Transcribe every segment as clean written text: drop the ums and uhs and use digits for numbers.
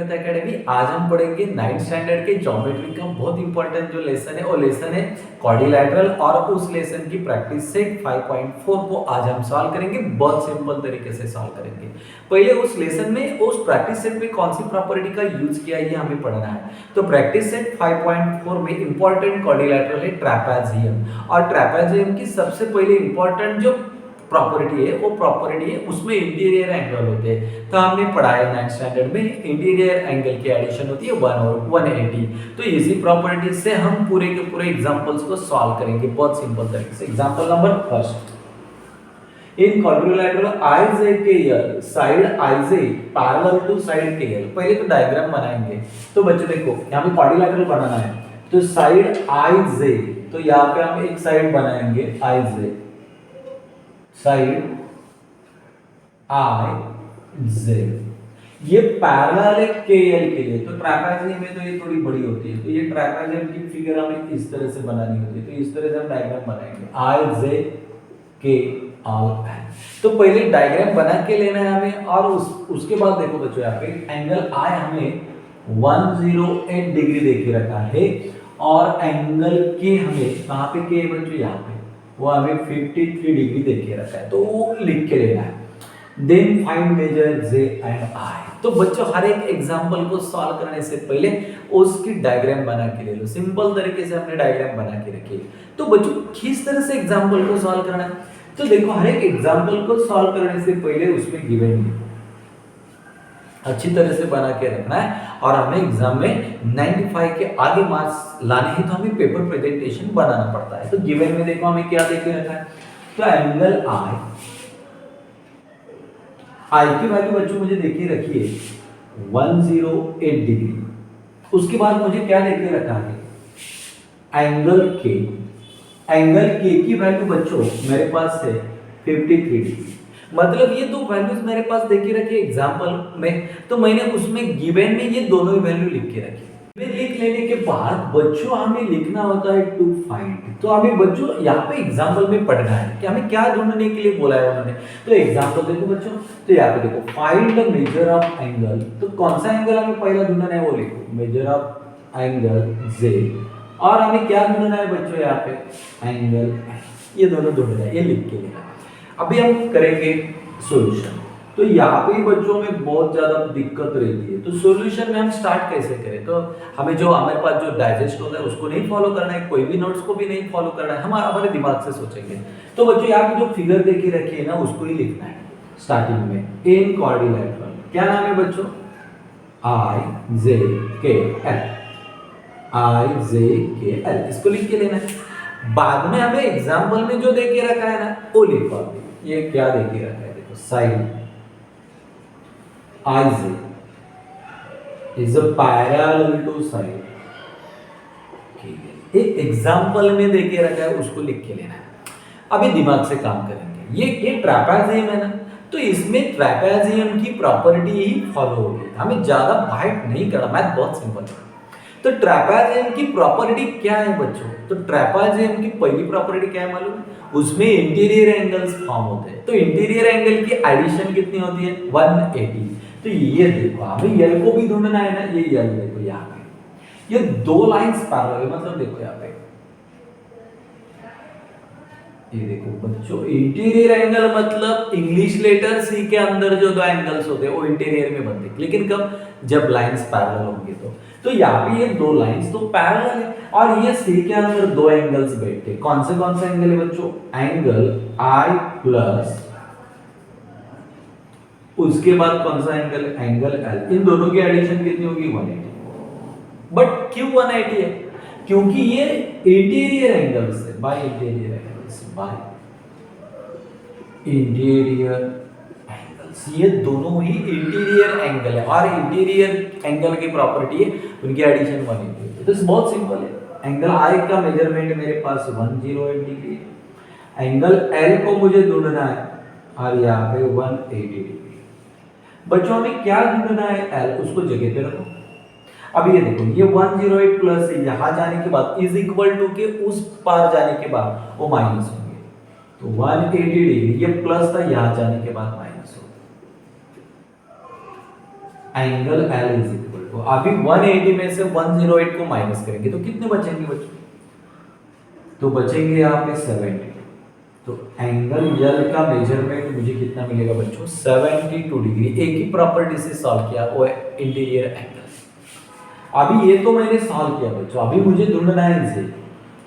गणित एकेडमी। आज हम पढ़ेंगे 9th स्टैंडर्ड के ज्योमेट्री का बहुत इंपॉर्टेंट जो लेसन है वो लेसन है क्वाड्रिलैटरल, और उस लेसन की प्रैक्टिस सेट 5.4 को आज हम सॉल्व करेंगे। बहुत सिंपल तरीके से सॉल्व करेंगे। पहले उस लेसन में उस प्रैक्टिस सेट में कौन सी प्रॉपर्टी का यूज किया ये हमें पढ़ना है। तो प्रैक्टिस सेट 5.4 में इंपॉर्टेंट क्वाड्रिलैटरल है ट्रैपेजियम, और ट्रैपेजियम की सबसे पहले इंपॉर्टेंट जो प्रॉपर्टी है वो प्रॉपर्टी है उसमें इंटीरियर एंगल होते हैं। तो हमने पढ़ा है 9th स्टैंडर्ड में इंटीरियर एंगल की एडिशन होती है 1 और 180। तो इसी प्रॉपर्टी से हम पूरे के पूरे एग्जांपल्स को सॉल्व करेंगे बहुत सिंपल तरीके से। Example number first, in quadrilateral IJKL side IJ parallel to side KL। पहले तो डायग्राम बनाएंगे। तो बच्चों देखो यहाँ पे क्वाड्रिलैटरल बनाना है तो साइड IJ, तो यहाँ पे हम एक साइड बनाएंगे IJ, साइड IJ, ये पैरेलल है KL के लिए। तो ट्रैपेजियम में तो ये थोड़ी बड़ी होती है, तो ये ट्रैपेजियम की फिगर हमें इस तरह से बनानी होती है। तो इस तरह से हम डायग्राम बनाएंगे IJKL। तो पहले डायग्राम बना के लेना है हमें, और उसके बाद देखो बच्चों यहाँ पे एंगल I हमें 108 डिग्री देके रखा है, और एंगल K हमें कहाँ पे K बच्चों यहाँ पे वो हमें 53 डिग्री देके रखा है, तो वो लिख के लेना है। Then find measure J and I। तो बच्चों हर एक एग्जांपल को सॉल्व करने से पहले उसकी डायग्राम बना के ले लो। सिंपल तरीके से हमने डायग्राम बना के रखी है। तो बच्चों किस तरह से एग्जांपल को सॉल्व करना है, तो देखो हर एक एग्जांपल को सॉल्व करने से पहले उसमें गिवन अच्छी तरह से बना के रखना है, और हमें एग्जाम में 95 के आगे मार्क्स लाने हैं तो हमें पेपर प्रेजेंटेशन बनाना पड़ता है। तो गिवन में देखो हमें क्या देके रखा है, तो एंगल I की वैल्यू बच्चों मुझे देखिए रखिए 108 डिग्री। उसके बाद मुझे क्या देके रखा है, एंगल K की वैल्यू बच्चों मेरे पास है 53 डिग्री। मतलब ये दो वैल्यूज मेरे पास देखी रखी एग्जांपल में, तो मैंने उसमें गिवन में ये दोनों ही वैल्यू लिख के रखी। लिख लेने के बाद बच्चों हमें लिखना होता है टू फाइंड। तो हमें बच्चों यहाँ पे एग्जांपल में पढ़ना है कि हमें क्या ढूंढने के लिए बोला है उन्होंने। तो एग्जांपल देखो बच्चों, तो यहाँ पे देखो find the measure of angle. तो कौन सा एंगल हमें पहला ढूंढना है वो लिखो, मेजर ऑफ एंगल J, और हमें क्या ढूंढना है बच्चों यहाँ पे एंगल, ये दोनों ढूंढना है, ये लिख के लेना। अभी हम करेंगे सॉल्यूशन। तो यहाँ पे बच्चों में बहुत ज्यादा दिक्कत रहती है। तो सॉल्यूशन में हम स्टार्ट कैसे करें, तो हमें जो हमारे पास जो डाइजेस्ट होता है उसको नहीं फॉलो करना है, कोई भी नोट्स को भी नहीं फॉलो करना है, हम हमारे दिमाग से सोचेंगे। तो बच्चों यहाँ पे जो फिगर देखी रखी है ना उसको ही लिखना है स्टार्टिंग में। इन क्वाड्रिलैटरल क्या नाम है बच्चों, IJKL, इसको लिख के लेना है। बाद में हमें एग्जाम्पल में जो देके रखा है ना वो लिखवा दे। ये क्या देके रखा है देखो, side IJ is a parallel to side KL। एक एग्जाम्पल में देके रखा है उसको लिख के लेना है। अभी दिमाग से काम करेंगे। ये ट्रैपेजियम है ना, तो इसमें ट्रैपेजियम की प्रॉपर्टी ही फॉलो होगी, हमें ज्यादा बाइट नहीं करना, मैथ बहुत सिंपल है। तो ट्रैपेजियम की प्रॉपर्टी क्या है बच्चों, तो ट्रैपेजियम की पहली प्रॉपर्टी क्या है मालूम है, उसमें इंटीरियर एंगल्स फॉर्म होते हैं। तो इंटीरियर एंगल की एडिशन कितनी होती है 180। तो ये देखो हमें यल को भी ढूंढना है ना, ये यल देखो यहाँ पे ये दो लाइंस पैरेलल है, मतलब देखो यहाँ पे ये देखो बच्चों इंटीरियर एंगल मतलब इंग्लिश लेटर सी के अंदर जो दो एंगल्स होते हैं वो इंटीरियर में बनते हैं, लेकिन कब, जब लाइंस पैरेलल होंगे। तो यहाँ पे ये दो लाइंस तो पैरेलल है, और ये सी के अंदर दो एंगल्स बैठते हैं। कौन से एंगल है बच्चों, एंगल I प्लस उसके बाद कौन सा एंगल, एंगल L। इन दोनों की एडिशन कितनी होगी 180। बट क्यों 180 है, क्योंकि ये इंटीरियर एंगल्स है, bye interior angles, bye interior angles, ये दोनों ही इंटीरियर एंगल है, और इंटीरियर एंगल की प्रॉपर्टी है उनकी एडिशन 180 है। तो बहुत सिंपल है। एंगल I का मेजरमेंट मेरे पास 108 डिग्री है, एंगल L को मुझे ढूंढना है, और यहाँ पे 180 डिग्री। बच्चों हमें क्या ढूंढना है L, उसको जगह पे रखो। अब ये देखो ये 108 प्लस यहाँ जाने के बाद इज इक्वल टू के उस पार जाने के बाद वो माइनस होंगे। तो 180 डिग्री ये प्लस था, यहाँ जाने के बाद माइनस हो। Angle L is equal to, अभी 180 में से 108 को माइनस करेंगे तो कितने बचेंगे बच्चों? तो बचेंगे यहाँ पे 70। तो एंगल यल का मेजरमेंट मुझे कितना मिलेगा बच्चों? 72 डिग्री। एक ही प्रॉपर्टी से सॉल्व किया, वो है इंटीरियर एंगल। अभी ये तो मैंने सॉल्व किया बच्चों, अभी मुझे ढूंढना है इसे।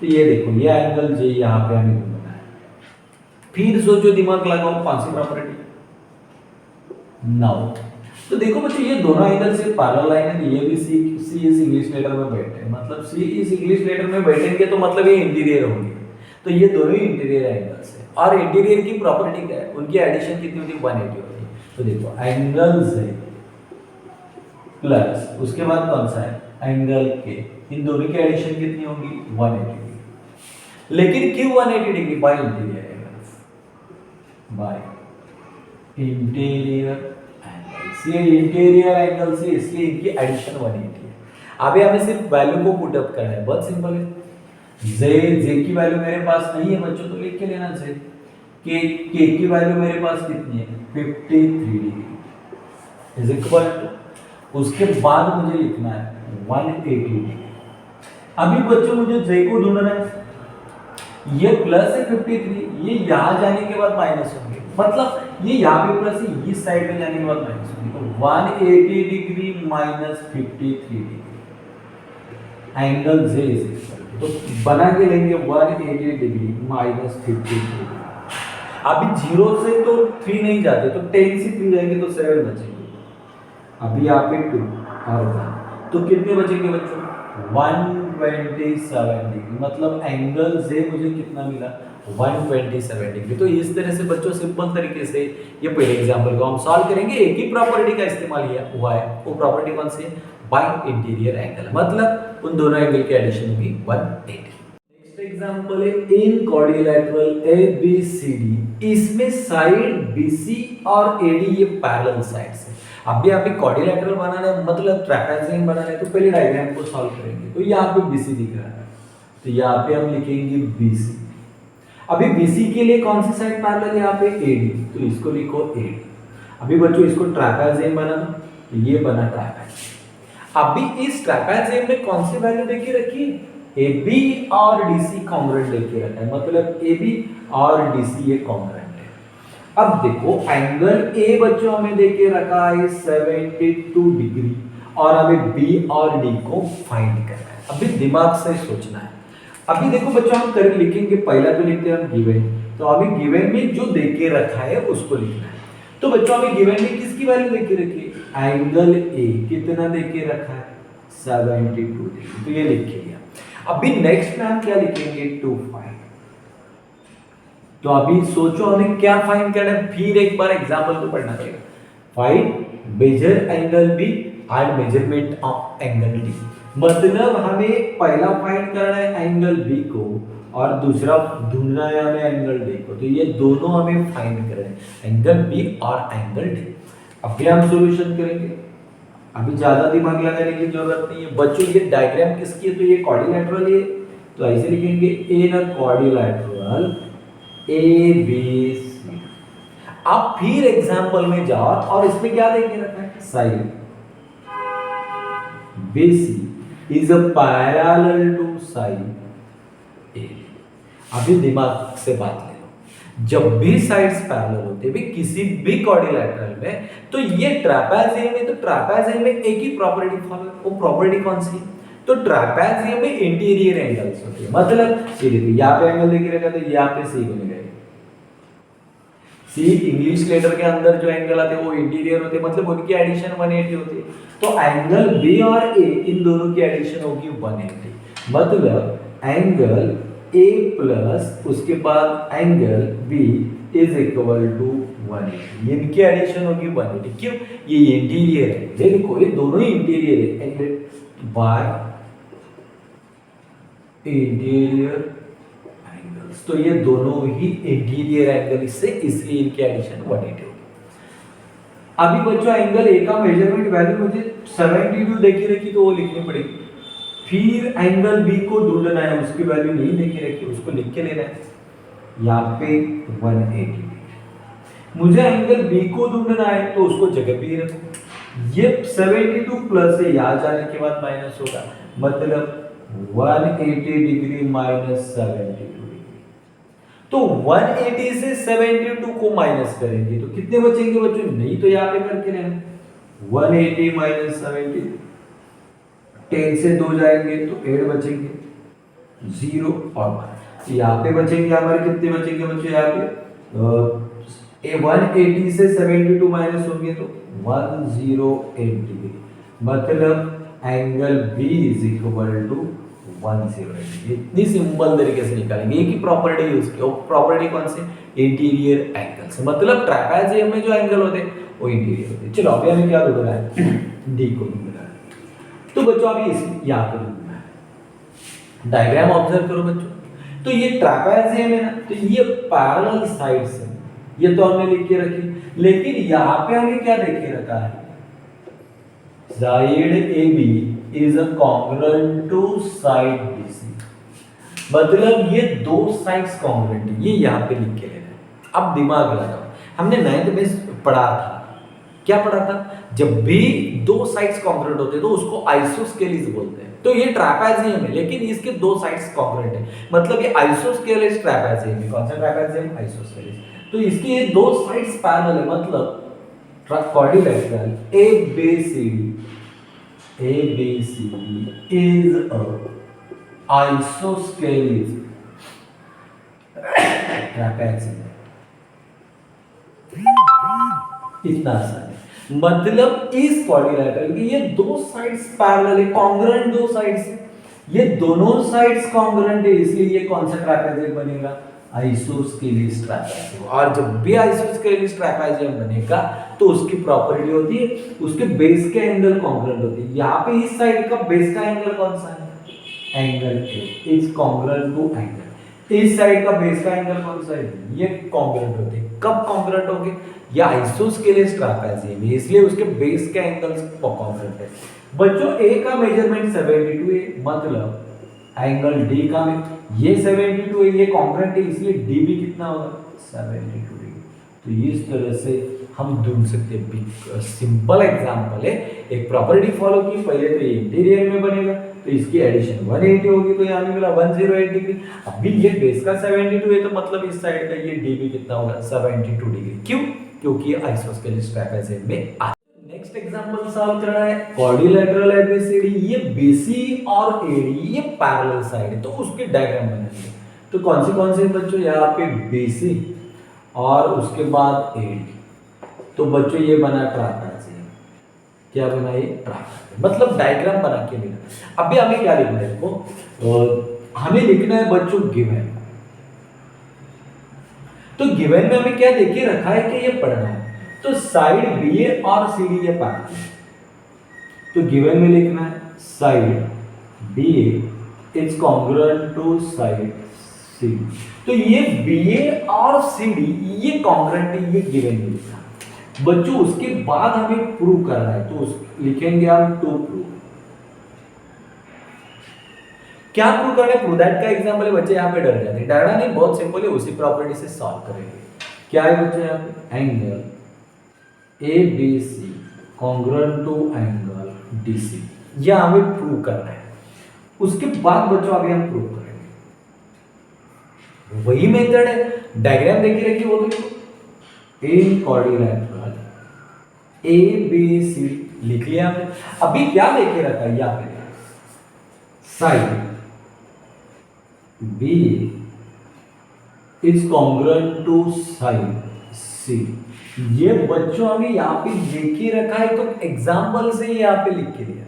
तो ये देखो, ये एंगल जे यहाँ पे हमें ढूंढना है। फिर सोचो, दिमाग लगाओ, कौन सी प्रॉपर्टी? नाउ तो देखो बच्चों, ये दोनों एंगल से पैरेलल लाइन है। ये भी सी इस इंग्लिश लेटर में बैठे हैं, मतलब सी इस इंग्लिश लेटर में बैठेंगे तो मतलब ये इंटीरियर होंगे। तो ये दोनों ही इंटीरियर एंगल्स है। और इंटीरियर की प्रॉपर्टी क्या है? उनकी एडिशन कितनी होती है? 180 होती है। तो देखो, एंगल्स है प्लस उसके बाद कौन सा है? एंगल के। इन दोनों की एडिशन कितनी होगी? 180 डिग्री। लेकिन क्यों 180 degree? Bye interior angles, bye interior angles. ये इंटीरियर एंगल्स है, इसलिए इनकी एडिशन 180 है। अभी हमें सिर्फ वैल्यू को पुट अप करना है, बहुत सिंपल है। जे की वैल्यू मेरे पास नहीं है बच्चों, तो लिख के लेना जे। के की वैल्यू मेरे पास कितनी है? 53 डिग्री इज इक्वल टू, उसके बाद मुझे लिखना है 180 डिग्री। अभी बच्चों मुझे जे को ढूंढना है। ये प्लस है 53, ये यहां जाने के बाद माइनस होंगे, मतलब ये यहाँ पे प्लस है, इस साइड में जाने के बाद माइनस होंगे। तो 180 degree minus 53 degree, angle J is equal to, तो बना के लेंगे 180 डिग्री माइनस 53 डिग्री। अभी 0 से तो 3 नहीं जाते, तो 10 से 3 जाएंगे तो 7 बचेंगे। अभी यहाँ पे 2 और 1, तो कितने बचेंगे बच्चों? 127 डिग्री, मतलब एंगल जे मुझे कितना मिला? 127 डिग्री। तो इस तरह से बच्चों सिंपल तरीके से ये पहले एग्जांपल को हम सॉल्व करेंगे। एक ही प्रॉपर्टी का इस्तेमाल किया हुआ है, वो प्रॉपर्टी कौन सी है? बाय इंटीरियर एंगल, मतलब उन दोनों एंगल की एडिशन होगी 180। नेक्स्ट एग्जांपल है इन क्वाड्रिलेटरल ABCD, इसमें साइड BC और AD ये पैरेलल साइड्स है। अभी आप क्वाड्रिलेटरल बनाना है, मतलब ट्रापेज़ियम बनाना है, तो पहले डायग्राम को सॉल्व करेंगे। तो यहाँ पे BC दिख रहा है, तो यहाँ पे हम लिखेंगे BC। अभी BC के लिए कौन सी साइड पैरेलल है? यहाँ पे AD, तो इसको लिखो AD। अभी बच्चों इसको ट्रापेज़ियम बनाना, तो ये बना ट्रापेज़ियम। अभी इस ट्रापेज़ियम में कौन सी वैल्यू देके रखी है? AB और DC कॉन्ग्रुएंट देके रखा है, मतलब AB और DC ये कॉन्ग्रुएंट है। अब देखो, एंगल A बच्चों हमें देके रखा है 72 डिग्री, और हमें B और D को फाइंड करना है। अभी दिमाग से सोचना है। अभी देखो बच्चों, हम कर लिखेंगे, पहला तो लिखते हैं हम गिवन। तो अभी गिवन में जो देके रखा है उसको लिखना है। तो बच्चों अभी गिवन में किसकी वैल्यू देके रखी है? एंगल A कितना देके रखा है? 72 डिग्री, तो ये लिख के लिया। अभी नेक्स्ट में हम क्या लिखेंगे? 2 फाइंड। तो अभी सोचो हमें क्या फाइंड करना है, फिर एक बार एग्जांपल को पढ़ना पड़ेगा। Find measure angle B and measurement of angle D, मतलब हमें पहला फाइंड करना है एंगल B को, और दूसरा ढूंढना है हमें एंगल D को। तो ये दोनों हमें फाइंड करना है, एंगल B और एंगल D। अभी हम सॉल्यूशन करेंगे, अभी ज्यादा दिमाग लगाने की जरूरत नहीं है बच्चों। ये डायग्राम किसकी है? तो ये क्वाड्रिलेटरल है, तो ऐसे लिखेंगे इन अ क्वाड्रिलेटरल ABC। अब फिर एग्जांपल में जाओ, और इसमें क्या देके रखा है? Side BC is a parallel to side A। अभी दिमाग से बात ले लो, जब भी साइड्स पैरेलल होते हैं किसी भी क्वाड्रिलेटरल में, तो ये ट्रापेज़ियम में, तो ट्रापेज़ियम में एक ही प्रॉपर्टी फॉलो, वो प्रॉपर्टी कौन सी? तो ट्रापेज़ियम में इंटीरियर एंगल्स होते हैं, मतलब ये देखो, यहाँ पे एंगल देके रखा, तो यहाँ पे सी बनेगा। सी इंग्लिश लेटर के अंदर जो एंगल आते हैं वो इंटीरियर होते हैं, मतलब उनकी एडिशन 180 होती है। तो एंगल B और A इन दोनों की एडिशन होगी 180, मतलब एंगल A प्लस उसके बाद angle B is equal to 180। इनकी एडिशन होगी 180। क्यों? ये इंटीरियर है, देखो ये दोनों ही इंटीरियर है, बाय इंटीरियर। तो ये दोनों ही इंटीरियर एंगल से, इसलिए इनकी एडिशन 180 होगी। अभी बच्चों एंगल A का मेजरमेंट वैल्यू मुझे 72 देके रखी, तो वो लिखनी पड़ेगी। फिर एंगल B को ढूंढना है, उसकी वैल्यू नहीं देके रखी, उसको लिख के लेना है यहाँ पे 180। मुझे एंगल B को ढूंढना है, तो उसको जगह पे ही रखो, ये 72 प्लस है, यहाँ जाने के बाद माइनस होगा, मतलब 180 डिग्री माइनस 72 डिग्री। तो 180 से 72 को माइनस करेंगे तो कितने बचेंगे बच्चों? नहीं तो यहाँ पे करके रहना, 180 माइनस 70, 10 से 2 जाएंगे तो 8 बचेंगे, 0 और 1। यहाँ पे बचेंगे हमारे कितने बचेंगे बच्चों? यहाँ पे 180 से 72 माइनस होंगे तो 108 डिग्री, मतलब angle B is equal to 108 degree. इतनी सिंपल तरीके से निकालेंगे। एक ही प्रॉपर्टी यूज की, प्रॉपर्टी कौन सी? इंटीरियर एंगल से, मतलब ट्रैपेजियम में जो एंगल होते हैं वो इंटीरियर होते हैं। चलो अभी हमें क्या ढूंढना है? डी को ढूंढना है। तो बच्चों अभी इस यहाँ पे ढूंढना है, डायग्राम ऑब्जर्व करो बच्चों। तो ये ट्रैपेजियम है ना, तो ये पैरेलल साइड्स है, ये तो हमने लिख के रखी, लेकिन यहाँ पे हमें क्या देख के रखा है? Side A B is congruent to side B C, मतलब ये दो साइड्स कॉन्ग्रुएंट है, ये यहाँ पे लिख के लेना है। अब दिमाग लगाओ, हमने 9th में पढ़ा था, क्या पढ़ा था? जब भी दो साइड्स कॉन्ग्रुएंट होते हैं तो उसको आइसोस्केलिस बोलते हैं। तो ये ट्रैपेजियम है, लेकिन इसके दो साइड्स कॉन्ग्रुएंट है, मतलब ये आइसोस्केलिस ट्रैपेजियम है। कौन सा ट्रैपेजियम? आइसोस्केलिस। तो इसकी ये दो साइड्स पैरेलल है, मतलब quadrilateral ABCD is a isosceles trapezium। इतना आसान है, मतलब इस क्वाड्रिलेटरल की ये दो साइड्स पैरेलल है, कॉन्ग्रुएंट दो साइड्स है, ये दोनों साइड्स कॉन्ग्रुएंट है, इसलिए ये कौन सा ट्रैपेजियम बनेगा? Isosceles trapezium. और जब भी आइसोस्केलिस ट्रैपेजियम बनेगा तो उसकी प्रॉपर्टी होती है उसके बेस के एंगल कॉन्ग्रुएंट होते हैं। यहाँ पे इस साइड का बेस का एंगल कौन सा है? Angle A is congruent to angle. इस साइड का बेस का एंगल कौन सा है? ये कॉन्ग्रुएंट होते हैं। कब कॉन्ग्रुएंट होंगे? ये आइसोस्केलिस ट्रैपेजियम है, इसलिए उसके बेस के एंगल्स कॉन्ग्रुएंट है। बच्चों ए का मेजरमेंट 72 है, मतलब एंगल डी का में ये 72 है, ये कॉन्ग्रुएंट है, इसलिए डी भी कितना होगा? 72 डिग्री। तो इस तरह से हम ढूंढ सकते हैं। सिंपल एग्जांपल है, एक प्रॉपर्टी फॉलो की, पहले तो ये इंटीरियर में बनेगा तो इसकी एडिशन 180 होगी, तो यहाँ मिला 108 डिग्री। अभी ये बेस का 72 है, तो मतलब इस साइड का ये डी भी कितना होगा? 72 डिग्री। क्यों? क्योंकि ये आइसोस्केलिस ट्रैपेजियम में आता है। नेक्स्ट एग्जांपल सॉल्व करना है क्वाड्रिलेटरल एबीसीडी। ये बीसी और एडी ये पैरेलल साइड है, तो उसके डायग्राम बनाएंगे। तो कौन से बच्चों? यहाँ पे बीसी और उसके बाद एडी। तो बच्चों ये बना ट्रैपेजियम। क्या बना? ये ट्रैपेजियम, मतलब डायग्राम बना के लिखना। अभी हमें क्या लिखना है? देखो हमें लिखना है बच्चों गिवन। तो गिवन में हमें क्या देखे रखा है कि ये पढ़ना है, तो साइड बी और सी डी ये पैरेलल। तो गिवन में लिखना है side B is congruent to side C. तो ये बी और सी डी ये कॉन्ग्रुएंट है, ये गिवन में लिखा। बच्चों उसके बाद हमें प्रूव करना है, तो लिखेंगे हम टू प्रूव। क्या प्रूव करना है? प्रूव दैट का एग्जांपल है। बच्चे यहाँ पे डर जाते हैं, डरना नहीं, बहुत सिंपल है, उसी प्रॉपर्टी से सॉल्व करेंगे। क्या है बच्चे? यहाँ पे angle ABC congruent to angle DC, यह हमें प्रूव करना है। उसके बाद बच्चों आगे हम प्रूव करेंगे। वही मेथड है, डायग्राम देखिए रखिए, वो देखो इन क्वाड्रिलेटरल ABC लिख लिया हमने। अभी क्या लेके रखा है? यहाँ पे side B is congruent to side C। ये बच्चों हमें यहाँ पे लिख ही रखा है, तो एग्जाम्पल से यहाँ पे लिख के दिया।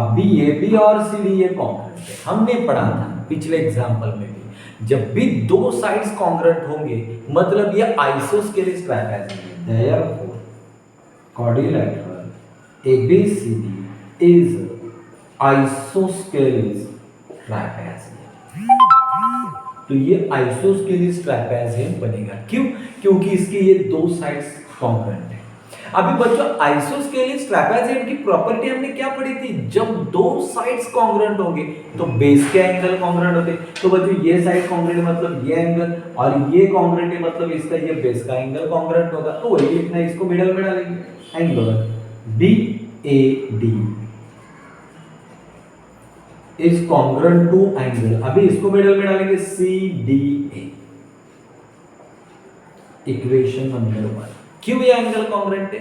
अभी ये भी और सी डी ये कॉन्ग्रुएंट है, हमने पढ़ा था पिछले एग्जाम्पल में भी, जब भी दो साइड्स कॉन्ग्रुएंट होंगे मतलब ये आइसोस्केलिस ट्रैपेजियम है। Therefore quadrilateral ABCD is isosceles trapezium. तो ये आइसोस्केलिस ट्रैपेजियम बनेगा। क्यों? क्योंकि इसके ये दो साइड्स कॉन्ग्रुएंट है। अभी बच्चों आइसोस्केलिस ट्रैपेजियम की प्रॉपर्टी हमने क्या पढ़ी थी? जब दो साइड्स कॉन्ग्रुएंट होंगे तो बेस के एंगल कॉन्ग्रुएंट होते। तो बच्चों ये साइड कॉन्ग्रुएंट मतलब ये एंगल, और ये कॉन्ग्रुएंट है मतलब इसका ये बेस का एंगल कॉन्ग्रुएंट होगा। तो वही लिखना है, इसको मिडल में डालेंगे, angle BAD is congruent to angle, अभी इसको मिडल में डालेंगे CDA, इक्वेशन नंबर 1। क्यों ये एंगल कॉन्ग्रुएंट है?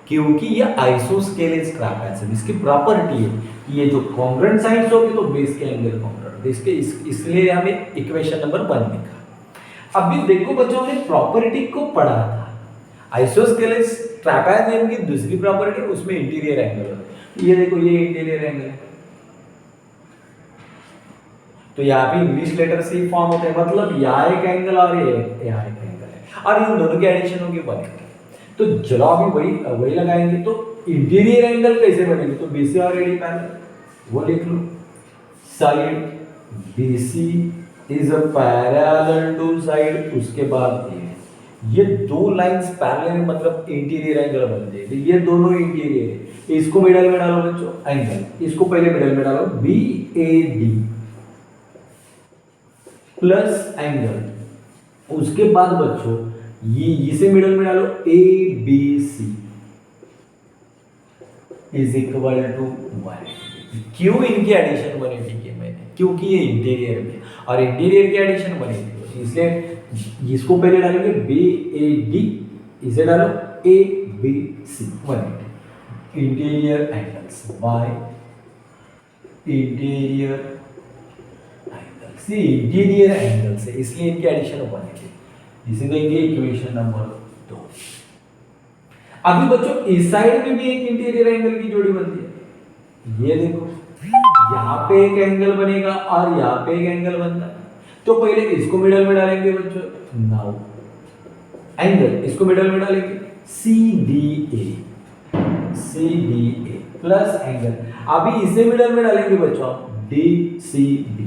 क्योंकि ये आइसोस्केलेस ट्रापेज़, इसकी प्रॉपर्टी है कि ये जो कॉन्ग्रुएंट साइड्स होगी तो बेस के एंगल कॉन्ग्रुएंट, इसके इसलिए हमें इक्वेशन नंबर 1 लिखा। अभी देखो बच्चों, हमने प्रॉपर्टी को पढ़ा था, आइसोस्केलेस ट्रापेज़ की दूसरी प्रॉपर्टी उसमें इंटीरियर एंगल है। ये देखो, ये इंटीरियर एंगल है, तो यहाँ पे इंग्लिश लेटर से ही फॉर्म होता है, मतलब यहाँ एक एंगल और ये यहाँ एक एंगल है, और इन दोनों के एडिशन होगी 1 एंगल। तो चलो अभी वही लगाएंगे, तो इंटीरियर एंगल कैसे बनेंगे? तो BC और AD पैरेलल, वो लिख लो, side BC is a parallel to side, उसके बाद ये दो लाइंस पैरेलल मतलब इंटीरियर एंगल बनते हैं, ये दोनों इंटीरियर है, इसको मिडल में डालो बच्चों एंगल, इसको पहले मिडल में डालो BAD प्लस एंगल, उसके बाद बच्चों ये इसे मिडल में डालो ABC इज इक्वल टू 180। क्यों इनकी एडिशन 180 की मैंने? क्योंकि ये इंटीरियर में, और इंटीरियर की एडिशन 180, इसलिए इसको पहले डालेंगे BAD, इसे डालो ABC 180, interior angles bye interior interior angle से, इसलिए इनकी एडिशन 180, इसे देंगे इक्वेशन नंबर 2। अभी बच्चों इस साइड में भी एक इंटीरियर एंगल की जोड़ी बनती है, ये देखो, यहाँ पे एक एंगल बनेगा और यहाँ पे एक एंगल बनता है, तो पहले इसको मिडल में डालेंगे बच्चों, नाउ एंगल इसको मिडल में डालेंगे CDA प्लस एंगल, अभी इसे मिडल में डालेंगे बच्चों DCB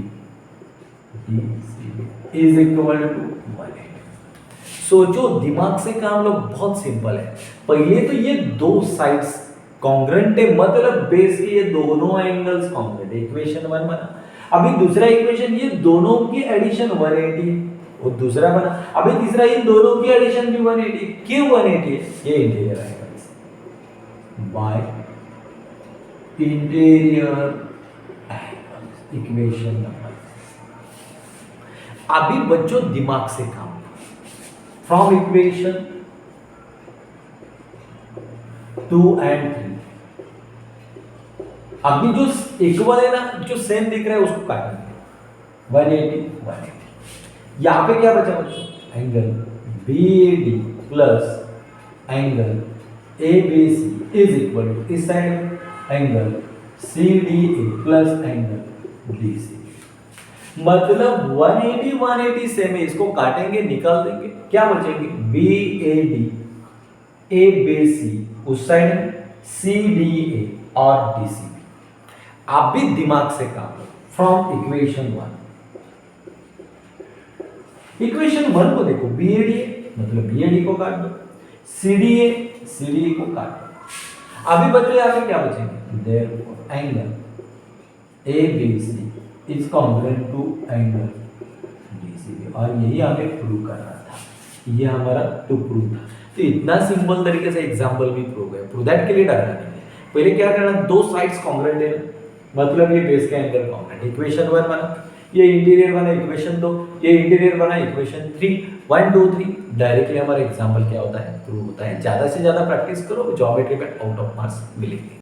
इज इक्वल टू 180। सोचो, दिमाग से काम लो, बहुत सिंपल है। पहले तो ये दो साइड्स कॉन्ग्रुएंट है, मतलब बेस के ये दोनों एंगल्स कॉन्ग्रुएंट, इक्वेशन 1 बना। अभी दूसरा इक्वेशन, ये दोनों की एडिशन 180, वो दूसरा बना। अभी तीसरा, ये दोनों की एडिशन भी 180। क्यों 180 है? ये interior angles bye interior angles, equation number. अभी बच्चों दिमाग से काम, फ्रॉम इक्वेशन 2 and 3, अभी जो इक्वल है ना, जो सेम दिख रहा है उसको काटेंगे 180। यहां पे क्या बचा बच्चों? Angle BAD plus angle ABC is equal to, इस side angle CDA plus angle DC, मतलब 180 सेम है, इसको काटेंगे, निकाल देंगे, क्या बचेंगे? BAD ABC उस साइड में, CDA और DCB। आप भी दिमाग से काम लो, फ्रॉम इक्वेशन 1। इक्वेशन 1 को देखो, BAD मतलब BAD को काट दो, CDA को काट दो। अभी बच्चों यहाँ पे क्या बचेंगे? Therefore angle ABC is congruent to angle DCB, और यही हमें प्रूव करना था, ये हमारा टू प्रूव था। तो इतना सिंपल तरीके से एग्जांपल भी प्रूव है, प्रूव दैट के लिए डरना नहीं है। पहले क्या करना, दो साइड्स कॉन्ग्रुएंट है, मतलब ये बेस का एंगल कॉन्ग्रुएंट, इक्वेशन 1 बना, ये इंटीरियर बना इक्वेशन 2, ये इंटीरियर बना इक्वेशन 3, 1 2 3, डायरेक्टली हमारा एग्जांपल क्या होता है? प्रूव होता है। ज्यादा से ज्यादा प्रैक्टिस करो, ज्योमेट्री में आउट ऑफ मार्क्स मिलेंगे।